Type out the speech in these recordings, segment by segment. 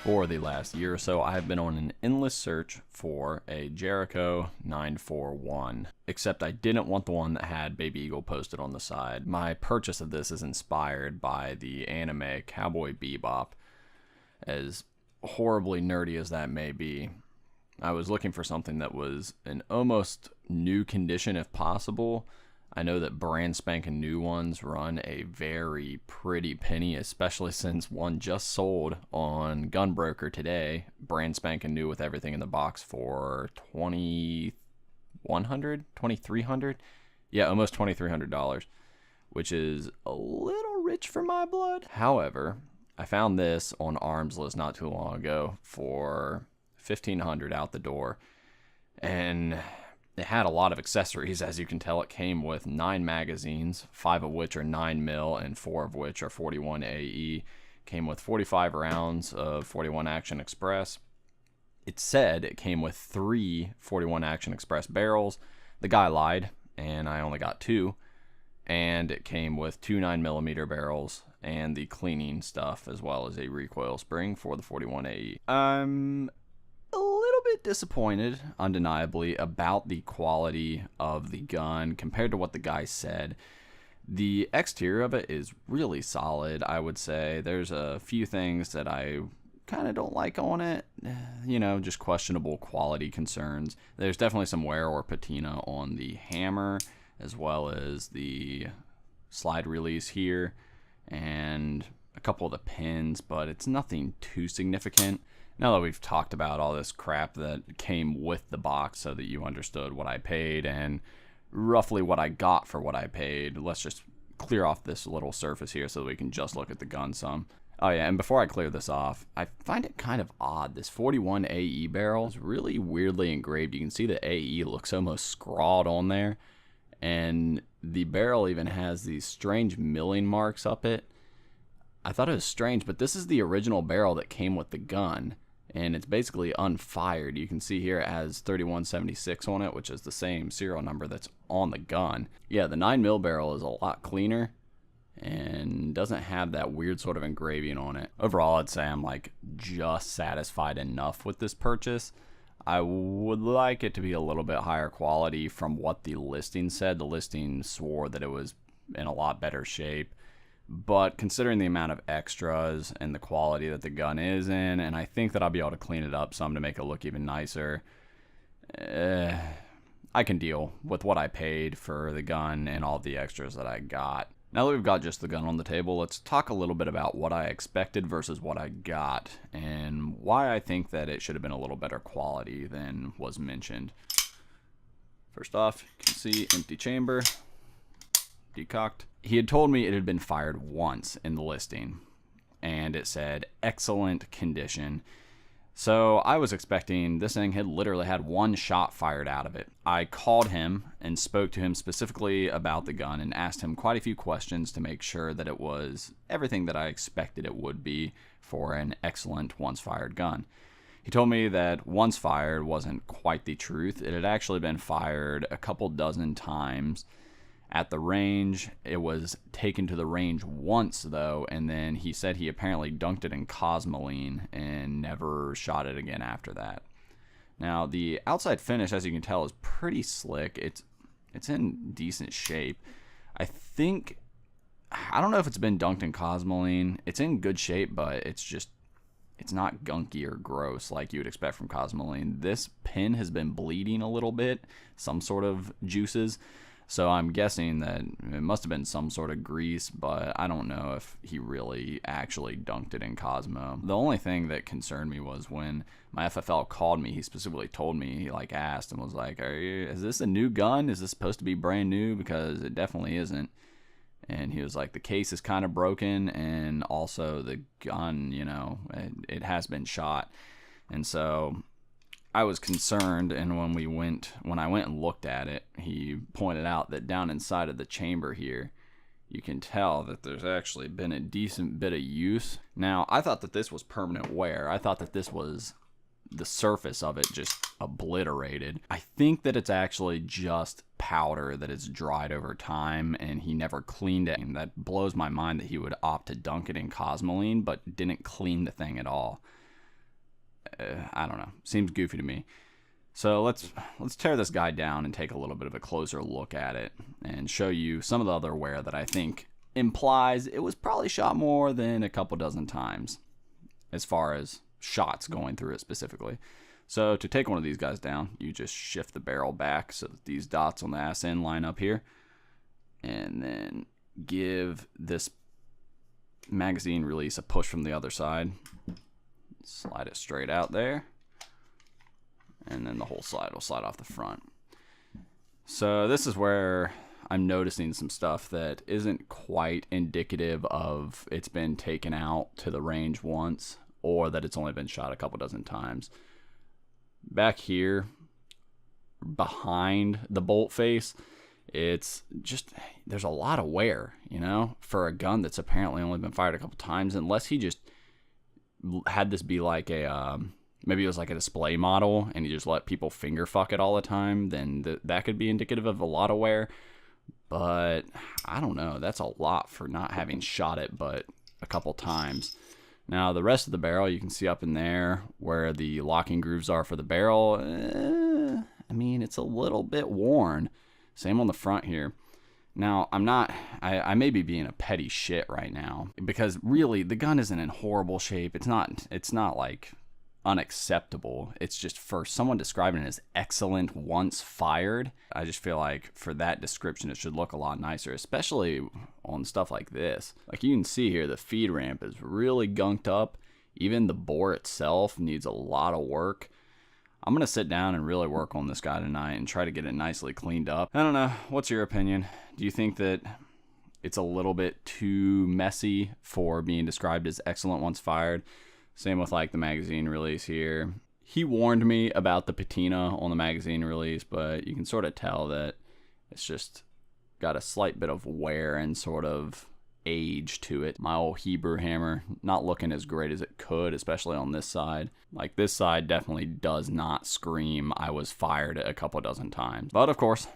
For the last year or so, I have been on an endless search for a Jericho 941, except I didn't want the one that had Baby Eagle posted on the side. My purchase of this is inspired by the anime Cowboy Bebop, as horribly nerdy as that may be. I was looking for something that was an almost new condition if possible. I know that brand spanking new ones run a very pretty penny, especially since one just sold on Gunbroker today, brand spanking new with everything in the box for $2,100, $2,300, yeah, almost $2,300, which is a little rich for my blood. However, I found this on Arms List not too long ago for $1,500 out the door, and it had a lot of accessories. As you can tell, it came with 9 magazines, 5 of which are 9mm and 4 of which are 41 AE. Came with 45 rounds of 41 Action Express. It said it came with 3 41 Action Express barrels. The guy lied, and I only got 2. And it came with 2 9mm barrels and the cleaning stuff, as well as a recoil spring for the 41 AE. I'm a little bit disappointed, undeniably, about the quality of the gun compared to what the guy said. The exterior of it is really solid, I would say. There's a few things that I kind of don't like on it, just questionable quality concerns. There's definitely some wear or patina on the hammer, as well as the slide release here, and a couple of the pins, but it's nothing too significant. Now that we've talked about all this crap that came with the box so that you understood what I paid and roughly what I got for what I paid, let's just clear off this little surface here so that we can just look at the gun some. Oh yeah, and before I clear this off, I find it kind of odd. This 41 AE barrel is really weirdly engraved. You can see the AE looks almost scrawled on there, and the barrel even has these strange milling marks up it. I thought it was strange, but this is the original barrel that came with the gun, and it's basically unfired. You can see here it has 3176 on it, which is the same serial number that's on the gun. Yeah, the 9mm barrel is a lot cleaner and doesn't have that weird sort of engraving on it. Overall, I'd say I'm just satisfied enough with this purchase. I would like it to be a little bit higher quality from what the listing said. The listing swore that it was in a lot better shape. But considering the amount of extras and the quality that the gun is in, and I think that I'll be able to clean it up some to make it look even nicer, I can deal with what I paid for the gun and all the extras that I got. Now that we've got just the gun on the table, let's talk a little bit about what I expected versus what I got, and why I think that it should have been a little better quality than was mentioned. First off, you can see empty chamber, decocked. He had told me it had been fired once in the listing, and it said excellent condition. So I was expecting this thing had literally had 1 shot fired out of it. I called him and spoke to him specifically about the gun and asked him quite a few questions to make sure that it was everything that I expected it would be for an excellent once fired gun. He told me that once fired wasn't quite the truth. It had actually been fired a couple dozen times at the range. It was taken to the range once though, and then he said he apparently dunked it in cosmoline and never shot it again after that. Now the outside finish, as you can tell, is pretty slick. It's in decent shape. I don't know if it's been dunked in cosmoline. It's in good shape, but it's not gunky or gross like you would expect from cosmoline. This pin has been bleeding a little bit, some sort of juices. So I'm guessing that it must have been some sort of grease, but I don't know if he really actually dunked it in Cosmo. The only thing that concerned me was when my FFL called me, he specifically told me, he asked and was like, is this a new gun? Is this supposed to be brand new? Because it definitely isn't. And he was like, the case is kind of broken, and also the gun, it has been shot. And so I was concerned, and when I went and looked at it, he pointed out that down inside of the chamber here, you can tell that there's actually been a decent bit of use. Now, I thought that this was permanent wear. I thought that this was the surface of it just obliterated. I think that it's actually just powder that is dried over time, and he never cleaned it. And that blows my mind that he would opt to dunk it in cosmoline, but didn't clean the thing at all. I don't know. Seems goofy to me. So let's tear this guy down and take a little bit of a closer look at it and show you some of the other wear that I think implies it was probably shot more than a couple dozen times as far as shots going through it specifically. So to take one of these guys down, you just shift the barrel back so that these dots on the ass end line up here, and then give this magazine release a push from the other side. Slide it straight out there, and then the whole slide will slide off the front. So this is where I'm noticing some stuff that isn't quite indicative of it's been taken out to the range once, or that it's only been shot a couple dozen times. Back here, behind the bolt face, it's just, there's a lot of wear, you know, for a gun that's apparently only been fired a couple times, unless he just had this be like a, maybe it was like a display model and he just let people finger fuck it all the time, then that could be indicative of a lot of wear. But I don't know, that's a lot for not having shot it but a couple times. Now the rest of the barrel, you can see up in there where the locking grooves are for the barrel. I mean, it's a little bit worn. Same on the front here. Now, I may be being a petty shit right now, because really the gun isn't in horrible shape. It's not like unacceptable. It's just for someone describing it as excellent once fired, I just feel like for that description it should look a lot nicer, especially on stuff like this. Like you can see here, the feed ramp is really gunked up. Even the bore itself needs a lot of work. I'm gonna sit down and really work on this guy tonight and try to get it nicely cleaned up. I don't know, what's your opinion? Do you think that it's a little bit too messy for being described as excellent once fired? Same with like the magazine release here. He warned me about the patina on the magazine release, but you can sort of tell that it's just got a slight bit of wear and sort of age to it. My old Hebrew hammer not looking as great as it could, especially on this side. Like this side definitely does not scream I was fired a couple dozen times. But of course,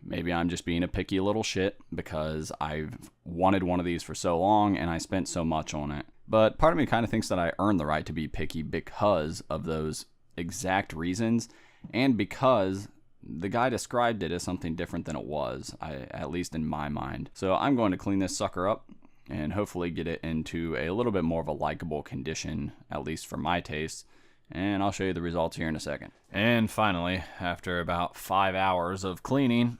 maybe I'm just being a picky little shit because I've wanted one of these for so long and I spent so much on it. But part of me kind of thinks that I earned the right to be picky because of those exact reasons, and because the guy described it as something different than it was, at least in my mind. So I'm going to clean this sucker up and hopefully get it into a little bit more of a likable condition, at least for my taste, and I'll show you the results here in a second. And finally, after about 5 hours of cleaning,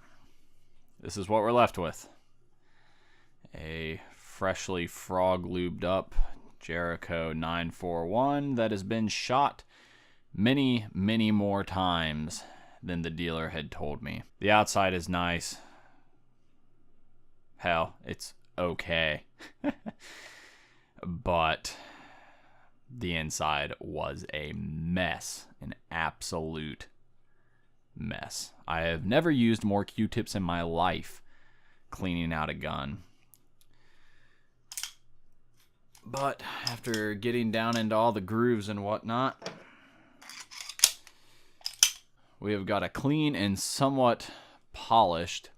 this is what we're left with. A freshly frog lubed up Jericho 941 that has been shot many, many more times than the dealer had told me. The outside is nice. Hell, it's okay. But the inside was a mess, an absolute mess. I have never used more Q-tips in my life cleaning out a gun. But after getting down into all the grooves and whatnot, we have got a clean and somewhat polished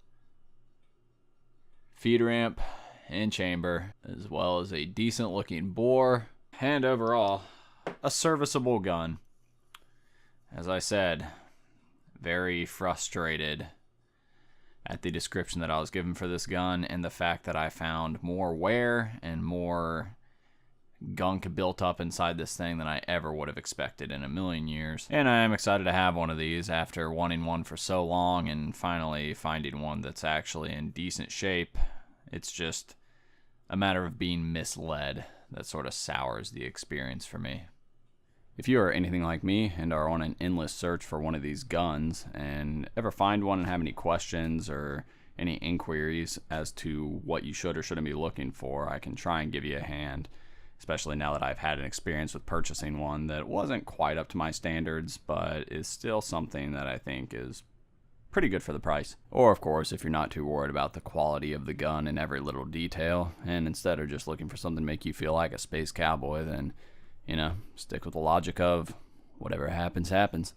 feed ramp and chamber, as well as a decent looking bore, and overall a serviceable gun. As I said, very frustrated at the description that I was given for this gun and the fact that I found more wear and more gunk built up inside this thing than I ever would have expected in a million years. And I am excited to have one of these after wanting one for so long and finally finding one that's actually in decent shape. It's just a matter of being misled that sort of sours the experience for me. If you are anything like me and are on an endless search for one of these guns and ever find one and have any questions or any inquiries as to what you should or shouldn't be looking for, I can try and give you a hand. Especially now that I've had an experience with purchasing one that wasn't quite up to my standards, but is still something that I think is pretty good for the price. Or, of course, if you're not too worried about the quality of the gun and every little detail, and instead are just looking for something to make you feel like a space cowboy, then, you know, stick with the logic of whatever happens, happens.